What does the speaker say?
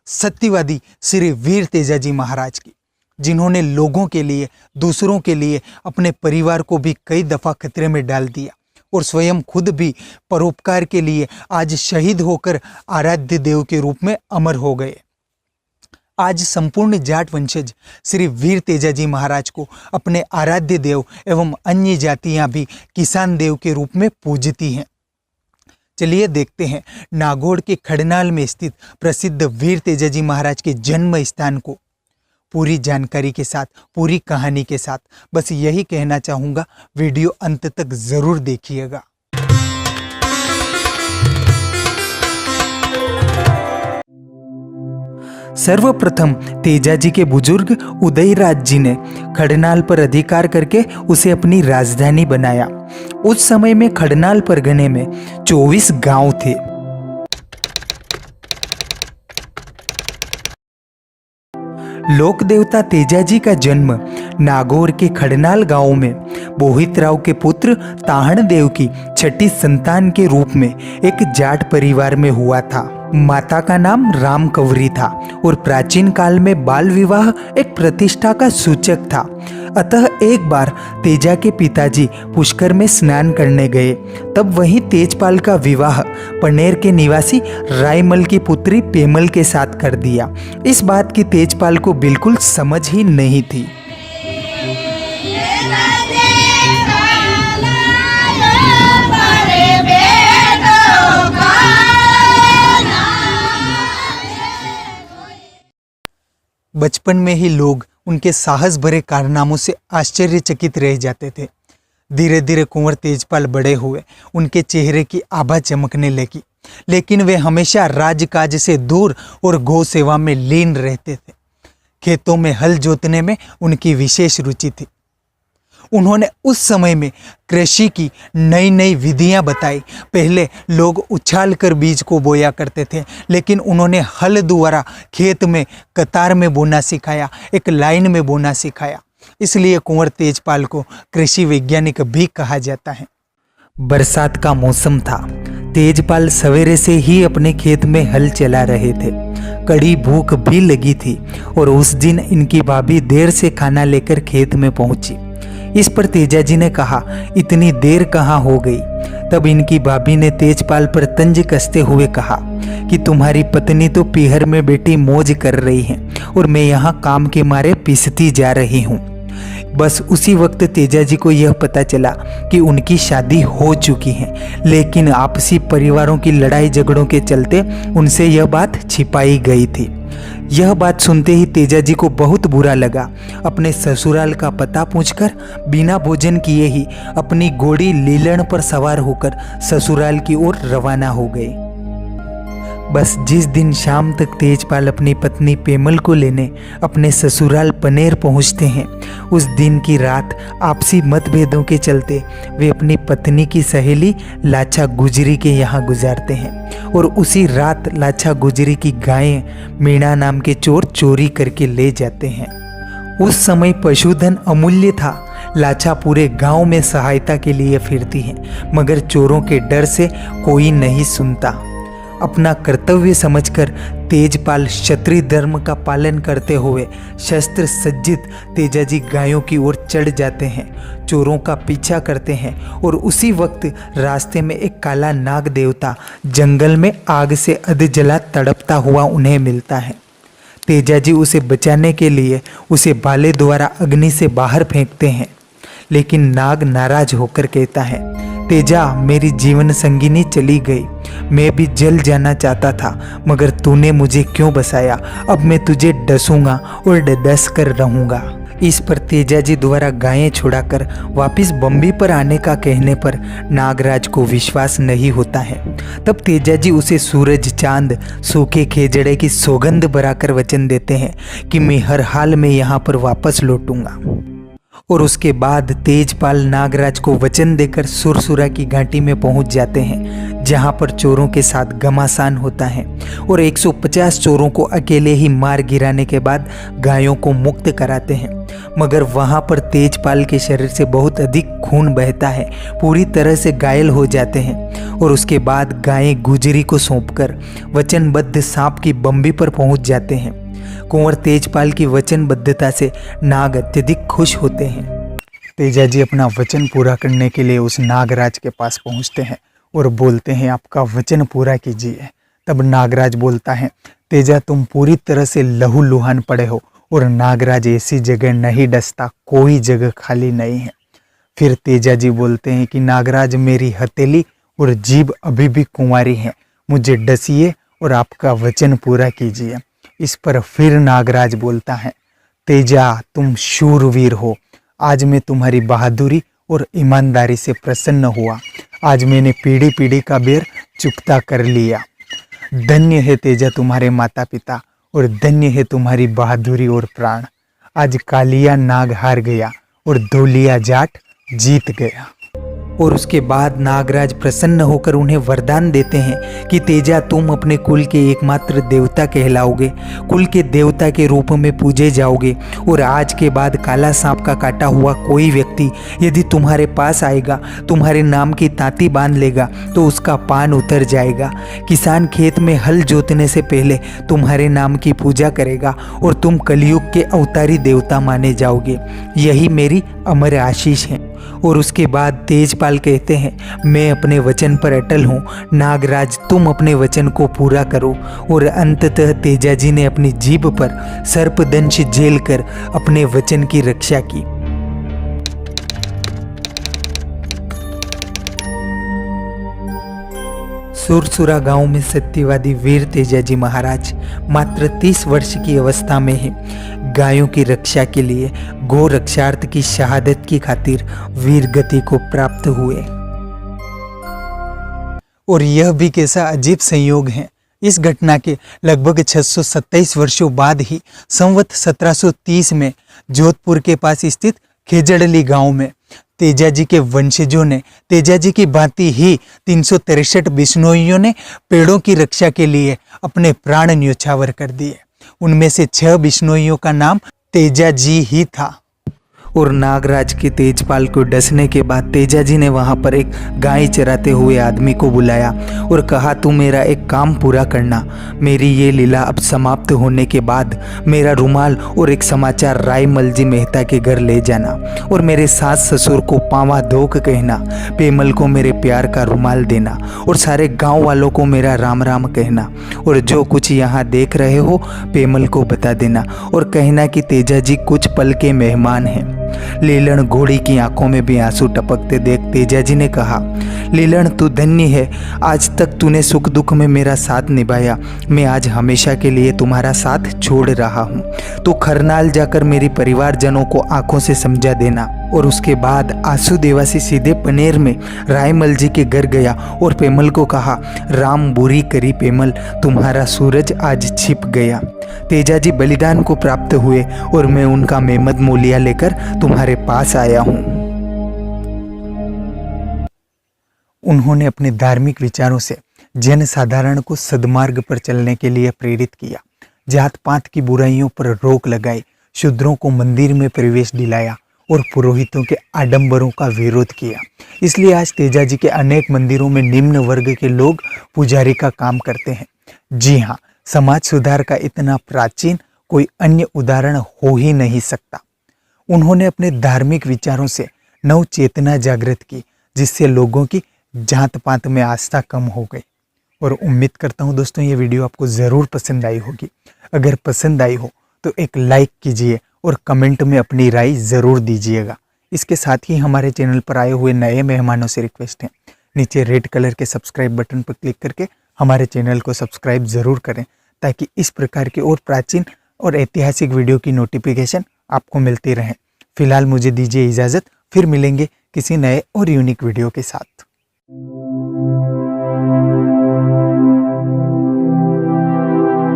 सत्यवादी श्री वीर तेजाजी महाराज की, जिन्होंने लोगों के लिए, दूसरों के लिए, अपने परिवार को भी कई दफ़ा खतरे में डाल दिया और स्वयं खुद भी परोपकार के लिए आज शहीद होकर आराध्य देव के रूप में अमर हो गए। आज संपूर्ण जाट वंशज श्री वीर तेजाजी महाराज को अपने आराध्य देव एवं अन्य जातियां भी किसान देव के रूप में पूजती हैं। चलिए देखते हैं नागौर के खड़नाल में स्थित प्रसिद्ध वीर तेजाजी महाराज के जन्म स्थान को पूरी जानकारी के साथ, पूरी कहानी के साथ। बस यही कहना चाहूँगा, वीडियो अंत तक ज़रूर देखिएगा। सर्वप्रथम तेजाजी के बुजुर्ग उदयराज जी ने खड़नाल पर अधिकार करके उसे अपनी राजधानी बनाया। उस समय में खड़नाल परगने में 24 गांव थे। लोक देवता तेजाजी का जन्म नागौर के खड़नाल गांव में बोहित राव के पुत्र ताहण देव की छठी संतान के रूप में एक जाट परिवार में हुआ था। माता का नाम राम कंवरी था और प्राचीन काल में बाल विवाह एक प्रतिष्ठा का सूचक था। अतः एक बार तेजा के पिताजी पुष्कर में स्नान करने गए, तब वहीं तेजपाल का विवाह पनेर के निवासी रायमल की पुत्री पेमल के साथ कर दिया। इस बात की तेजपाल को बिल्कुल समझ ही नहीं थी। बचपन में ही लोग उनके साहस भरे कारनामों से आश्चर्यचकित रह जाते थे। धीरे धीरे कुंवर तेजपाल बड़े हुए, उनके चेहरे की आभा चमकने लगी, लेकिन वे हमेशा राजकाज से दूर और गौ सेवा में लीन रहते थे। खेतों में हल जोतने में उनकी विशेष रुचि थी। उन्होंने उस समय में कृषि की नई नई विधियां बताई। पहले लोग उछाल कर बीज को बोया करते थे, लेकिन उन्होंने हल द्वारा खेत में कतार में बोना सिखाया, एक लाइन में बोना सिखाया। इसलिए कुंवर तेजपाल को कृषि वैज्ञानिक भी कहा जाता है। बरसात का मौसम था। तेजपाल सवेरे से ही अपने खेत में हल चला रहे थे। कड़ी भूख भी लगी थी और उस दिन इनकी भाभी देर से खाना लेकर खेत में पहुंची। इस पर तेजाजी ने कहा, इतनी देर कहाँ हो गई? तब इनकी भाभी ने तेजपाल पर तंज कसते हुए कहा कि तुम्हारी पत्नी तो पीहर में बेटी मौज कर रही है और मैं यहाँ काम के मारे पिसती जा रही हूँ। बस उसी वक्त तेजाजी को यह पता चला कि उनकी शादी हो चुकी है, लेकिन आपसी परिवारों की लड़ाई झगड़ों के चलते उनसे यह बात छिपाई गई थी। यह बात सुनते ही तेजाजी को बहुत बुरा लगा। अपने ससुराल का पता पूछकर बिना भोजन किए ही अपनी घोड़ी लीलन पर सवार होकर ससुराल की ओर रवाना हो गए। बस जिस दिन शाम तक तेजपाल अपनी पत्नी पेमल को लेने अपने ससुराल पनेर पहुंचते हैं, उस दिन की रात आपसी मतभेदों के चलते वे अपनी पत्नी की सहेली लाछा गुजरी के यहाँ गुजारते हैं और उसी रात लाछा गुजरी की गायें मीणा नाम के चोर चोरी करके ले जाते हैं। उस समय पशुधन अमूल्य था। लाछा पूरे गांव में सहायता के लिए फिरती है, मगर चोरों के डर से कोई नहीं सुनता। अपना कर्तव्य समझकर तेजपाल क्षत्रिय धर्म का पालन करते हुए शस्त्र सज्जित तेजाजी गायों की ओर चढ़ जाते हैं, चोरों का पीछा करते हैं और उसी वक्त रास्ते में एक काला नाग देवता जंगल में आग से अधजला तड़पता हुआ उन्हें मिलता है। तेजाजी उसे बचाने के लिए उसे भाले द्वारा अग्नि से बाहर फेंकते हैं, लेकिन नाग नाराज होकर कहता है, तेजा, मेरी जीवन संगिनी चली गई, मैं भी जल जाना चाहता था, मगर तूने मुझे क्यों बसाया? अब मैं तुझे डसूंगा और डस कर रहूंगा। इस पर तेजाजी द्वारा गायें छुड़ाकर वापस बम्बी पर आने का कहने पर नागराज को विश्वास नहीं होता है। तब तेजाजी उसे सूरज, चांद, सूखे खेजड़े की सौगंध बराकर वचन देते हैं कि मैं हर हाल में यहाँ पर वापस लौटूंगा। और उसके बाद तेजपाल नागराज को वचन देकर सुरसुरा की घाटी में पहुंच जाते हैं, जहां पर चोरों के साथ घमासान होता है और 150 चोरों को अकेले ही मार गिराने के बाद गायों को मुक्त कराते हैं। मगर वहां पर तेजपाल के शरीर से बहुत अधिक खून बहता है, पूरी तरह से घायल हो जाते हैं। और उसके बाद गायें गुजरी को सौंपकर वचनबद्ध सांप की बम्बी पर पहुंच जाते हैं। कुंवर तेजपाल की वचनबद्धता से नाग अत्यधिक खुश होते हैं। तेजाजी अपना वचन पूरा करने के लिए उस नागराज के पास पहुंचते हैं और बोलते हैं, आपका वचन पूरा कीजिए। तब नागराज बोलता है, तेजा तुम पूरी तरह से लहूलुहान पड़े हो और नागराज ऐसी जगह नहीं डसता, कोई जगह खाली नहीं है। फिर तेजाजी बोलते हैं कि नागराज मेरी हथेली और जीभ अभी भी कुंवारी है, मुझे डसिए और आपका वचन पूरा कीजिए। इस पर फिर नागराज बोलता है, तेजा तुम शूरवीर हो, आज मैं तुम्हारी बहादुरी और ईमानदारी से प्रसन्न हुआ। आज मैंने पीढ़ी पीढ़ी का बेर चुकता कर लिया। धन्य है तेजा तुम्हारे माता पिता और धन्य है तुम्हारी बहादुरी और प्राण। आज कालिया नाग हार गया और धोलिया जाट जीत गया। और उसके बाद नागराज प्रसन्न होकर उन्हें वरदान देते हैं कि तेजा तुम अपने कुल के एकमात्र देवता कहलाओगे, कुल के देवता के रूप में पूजे जाओगे। और आज के बाद काला सांप का काटा हुआ कोई व्यक्ति यदि तुम्हारे पास आएगा, तुम्हारे नाम की तांती बांध लेगा तो उसका पान उतर जाएगा। किसान खेत में हल जोतने से पहले तुम्हारे नाम की पूजा करेगा और तुम कलयुग के अवतारी देवता माने जाओगे। यही मेरी अमर आशीष है। और उसके बाद तेजपाल कहते हैं, मैं अपने वचन पर अटल हूँ, नागराज तुम अपने वचन को पूरा करो। और अंततः तेजाजी ने अपनी जीभ पर सर्पदंश झेल कर अपने वचन की रक्षा की। सुरसुरा गांव में सत्यवादी वीर तेजाजी महाराज मात्र 30 वर्ष की अवस्था में ही गायों की रक्षा के लिए गो रक्षार्थ की शहादत की खातिर वीर गति को प्राप्त हुए। और यह भी कैसा अजीब संयोग है, इस घटना के लगभग 627 वर्षों बाद ही संवत 1730 में जोधपुर के पास स्थित खेजड़ली गांव में तेजाजी के वंशजों ने तेजाजी की भांति ही 363 बिश्नोइयों ने पेड़ों की रक्षा के लिए अपने प्राण न्योछावर कर दिए। उनमें से 6 बिश्नोइयों का नाम तेजाजी ही था। और नागराज के तेजपाल को डसने के बाद तेजाजी ने वहां पर एक गाय चराते हुए आदमी को बुलाया और कहा, तू मेरा एक काम पूरा करना। मेरी ये लीला अब समाप्त होने के बाद मेरा रुमाल और एक समाचार रायमल जी मेहता के घर ले जाना और मेरे सास ससुर को पांवा धोक कहना, पेमल को मेरे प्यार का रुमाल देना और सारे गाँव वालों को मेरा राम राम कहना। और जो कुछ यहाँ देख रहे हो पेमल को बता देना और कहना कि तेजाजी कुछ पल के मेहमान हैं। लीलन घोड़ी की आंखों में भी आंसू टपकते देख तेजाजी ने कहा, लीलन तू धन्य है, आज तक तूने सुख दुख में मेरा साथ निभाया, मैं आज हमेशा के लिए तुम्हारा साथ छोड़ रहा हूँ। तू खरनाल जाकर मेरी परिवारजनों को आंखों से समझा देना। और उसके बाद आंसू देवासी सीधे पनेर में रायमल जी के घर गया और पेमल को कहा, राम बुरी करी पेमल, तुम्हारा सूरज आज छिप गया। तेजाजी बलिदान को प्राप्त हुए और मैं उनका मेमद मूलिया लेकर तुम्हारे पास आया हूँ। उन्होंने अपने धार्मिक विचारों से जन साधारण को सद्मार्ग पर चलने के लिए प्रेरित किया, जात पात की बुराइयों पर रोक लगाई, शूद्रों को मंदिर में प्रवेश दिलाया और पुरोहितों के आडंबरों का विरोध किया। इसलिए आज तेजाजी के अनेक मंदिरों में निम्न वर्ग के लोग पुजारी का काम करते हैं। जी हाँ, समाज सुधार का इतना प्राचीन कोई अन्य उदाहरण हो ही नहीं सकता। उन्होंने अपने धार्मिक विचारों से नव चेतना जागृत की, जिससे लोगों की जात पात में आस्था कम हो गई। और उम्मीद करता हूँ दोस्तों ये वीडियो आपको ज़रूर पसंद आई होगी। अगर पसंद आई हो तो एक लाइक कीजिए और कमेंट में अपनी राय ज़रूर दीजिएगा। इसके साथ ही हमारे चैनल पर आए हुए नए मेहमानों से रिक्वेस्ट है, नीचे रेड कलर के सब्सक्राइब बटन पर क्लिक करके हमारे चैनल को सब्सक्राइब ज़रूर करें, ताकि इस प्रकार के और प्राचीन और ऐतिहासिक वीडियो की नोटिफिकेशन आपको मिलती रहे। फिलहाल मुझे दीजिए इजाज़त, फिर मिलेंगे किसी नए और यूनिक वीडियो के साथ।